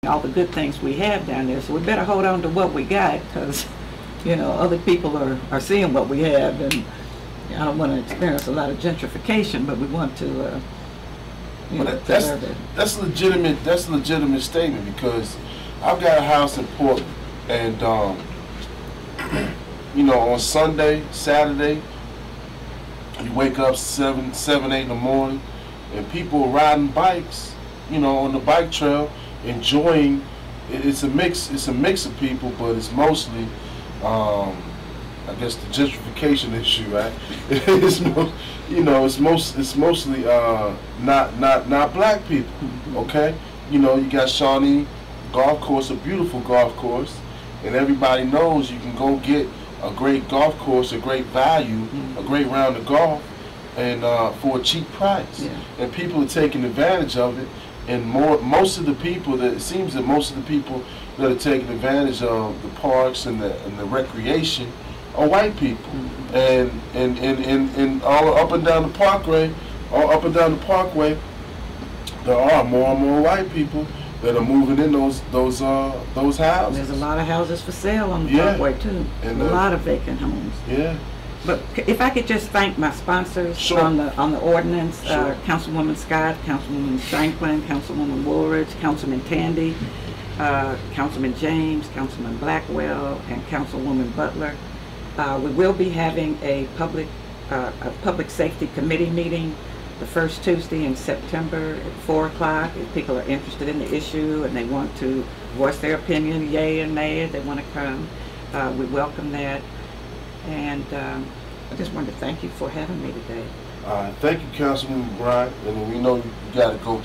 all the good things we have down there. So we better hold on to what we got, because, you know, other people are seeing what we have, and I don't want to experience a lot of gentrification, but we want to, you know, preserve it. That's a legitimate statement, because I've got a house in Portland, and you know, on Sunday, Saturday, you wake up 7, 8 in the morning, and people are riding bikes, you know, on the bike trail, enjoying. It's a mix of people, but it's mostly, I guess, the gentrification issue, right? It's mostly not black people. Okay, you know, you got Shawnee Golf Course, a beautiful golf course, and everybody knows you can go get a great golf course, a great value, a great round of golf, and for a cheap price. Yeah. And people are taking advantage of it. And most of the people that are taking advantage of the parks and the recreation are white people. And all up and down the parkway, there are more and more white people that are moving in those houses. There's a lot of houses for sale on the parkway too. And a lot of vacant homes. Yeah. But if I could just thank my sponsors. Sure. on the ordinance, Sure. Councilwoman Scott, Councilwoman Franklin, Councilwoman Woolridge, Councilman Tandy, Councilman James, Councilman Blackwell, and Councilwoman Butler. We will be having a public safety committee meeting the first Tuesday in September at 4 o'clock. If people are interested in the issue and they want to voice their opinion, yay and nay, if they want to come, we welcome that. And I just wanted to thank you for having me today. Thank you, Councilman Bryant. And we know you got to go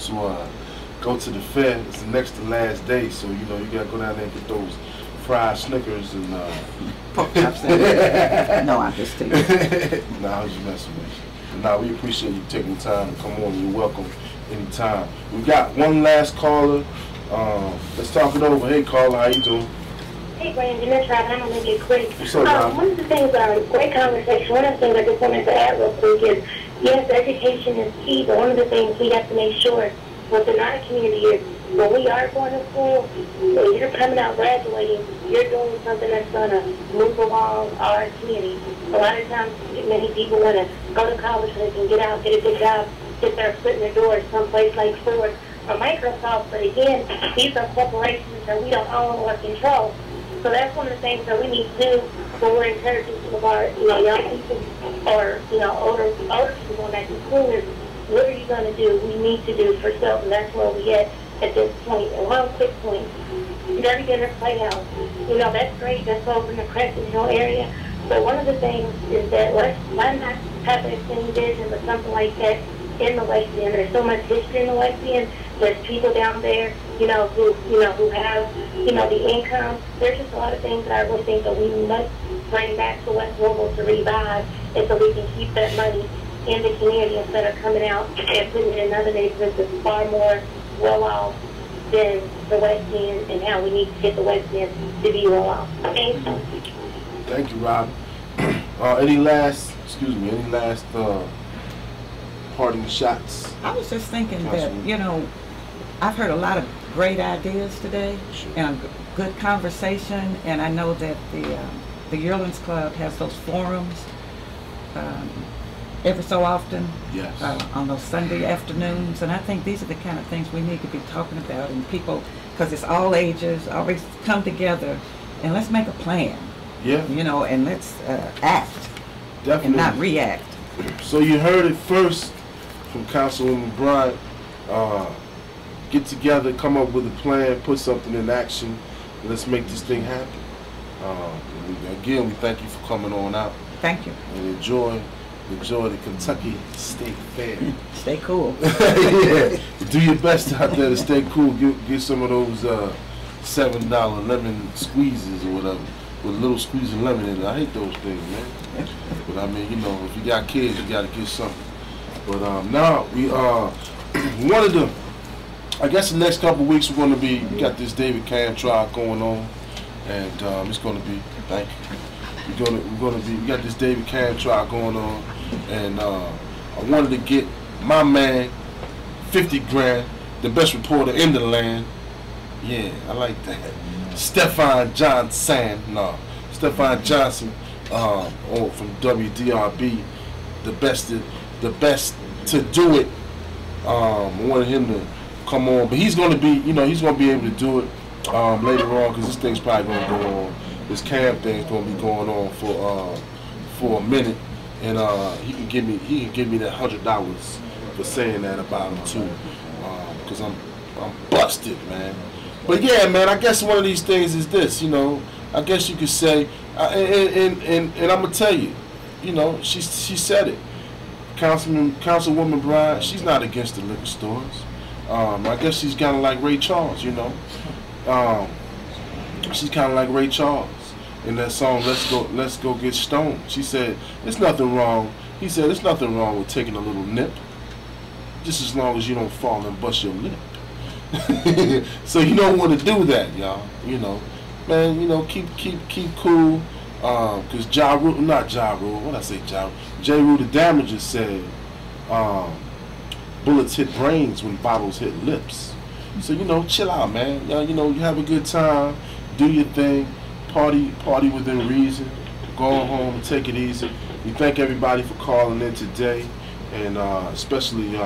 to the fair. It's the next to last day, so you know you got to go down there and get those fried Snickers and pork chops. No, I'm just teasing. Nah, I was just messing with you. Nah, we appreciate you taking the time to come on. You're welcome anytime. We got one last caller. Let's talk it over. Hey, caller, how you doing? Hey, Brandon, that's right. I'm going to make it quick. What's up, Rob? One of the things, great conversation. One of the things I just wanted to add real quick is, yes, education is key, but one of the things we have to make sure within our community is when we are going to school, when you're coming out graduating, you're doing something that's going to move along our community. A lot of times, many people want to go to college so they can get out, get a good job, get their foot in the door someplace like Ford or Microsoft. But again, these are corporations that we don't own or control. So that's one of the things that we need to do when we're encouraging some of our, young people or, older people back in school is, what are you going to do? We need to do for self, and that's where we at this point. And one quick point, Dirty Dinner Playhouse. That's great. That's over in the Crescent Hill area. But one of the things is that why not have that same vision or something like that in the West End? There's so much history in the West End. There's people down there, who have, the income. There's just a lot of things that I really think that we must bring back to West Louisville to revive, and so we can keep that money in the community instead of coming out and putting it in other neighborhoods that's far more well off than the West End, and how we need to get the West End to be well off. Thank you. Thank you, Rob. Any last parting shots? I was just thinking that, I've heard a lot of great ideas today. Sure. And a good conversation, and I know that the Yearlings Club has those forums every so often. Yes. On those Sunday afternoons, and I think these are the kind of things we need to be talking about, and people, because it's all ages, always come together and let's make a plan. Yeah. And let's act. Definitely. And not react. So you heard it first from Councilwoman Bryant. Get together, come up with a plan, put something in action, and let's make this thing happen. Again, we thank you for coming on out. Thank you. And enjoy the Kentucky State Fair. Stay cool. Yeah. Do your best out there to stay cool. Get some of those $7 lemon squeezes or whatever, with a little squeeze of lemon in it. I hate those things, man. But I mean, if you got kids, you got to get something. But now we wanted to. I guess the next couple of weeks we got this David Cam trial going on, and it's going to be. Thank you. We got this David Cam trial going on, and I wanted to get my man, 50 grand, the best reporter in the land, Yeah, I like that. Stefan Johnson, Stefan Johnson, from WDRB, the best to do it. I wanted him to come on, but he's going to be, he's going to be able to do it later on, because this thing's probably going to go on. This camp thing's going to be going on for a minute, and he can give me that $100 for saying that about him too, because I'm busted, man. But yeah, man, I guess one of these things is this, I guess you could say, and I'm gonna tell you, she said it. Councilwoman Bryan, she's not against the liquor stores. I guess she's kind of like Ray Charles, she's kind of like Ray Charles in that song Let's Go Get Stoned. She said, "There's nothing wrong." He said, "There's nothing wrong with taking a little nip, just as long as you don't fall and bust your lip." So you don't want to do that, y'all. Man, keep cool. Cause J. Rule, J. Rule the Damager said, bullets hit brains when bottles hit lips. So chill out, man. You have a good time, do your thing, party within reason. Go home and take it easy. We thank everybody for calling in today, and especially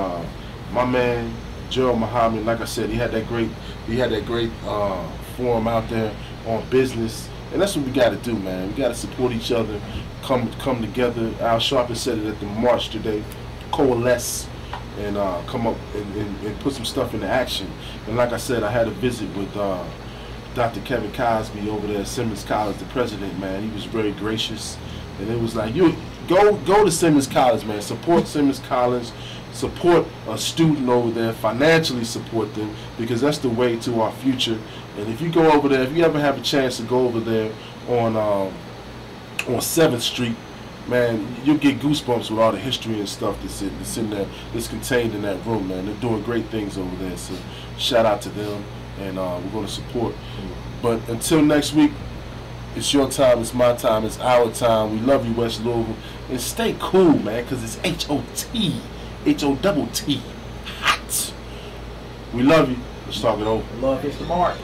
my man Gerald Muhammad. Like I said, he had that great forum out there on business, and that's what we got to do, man. We got to support each other, come together. Al Sharpton said it at the march today, coalesce and come up and put some stuff into action. And like I said, I had a visit with Dr. Kevin Cosby over there at Simmons College, the president, man. He was very gracious, and it was like, you go to Simmons College, man. Support Simmons College. Support a student over there, financially support them, because that's the way to our future. And if you go over there, if you ever have a chance to go over there on 7th Street, man, you'll get goosebumps with all the history and stuff that's in there, that's contained in that room, man. They're doing great things over there, so shout out to them, and we're going to support. But until next week, it's your time, it's my time, it's our time. We love you, West Louisville, and stay cool, man, because it's H-O-T. H-O-double-T. Hot. We love you. Let's talk it over. Love is the mark.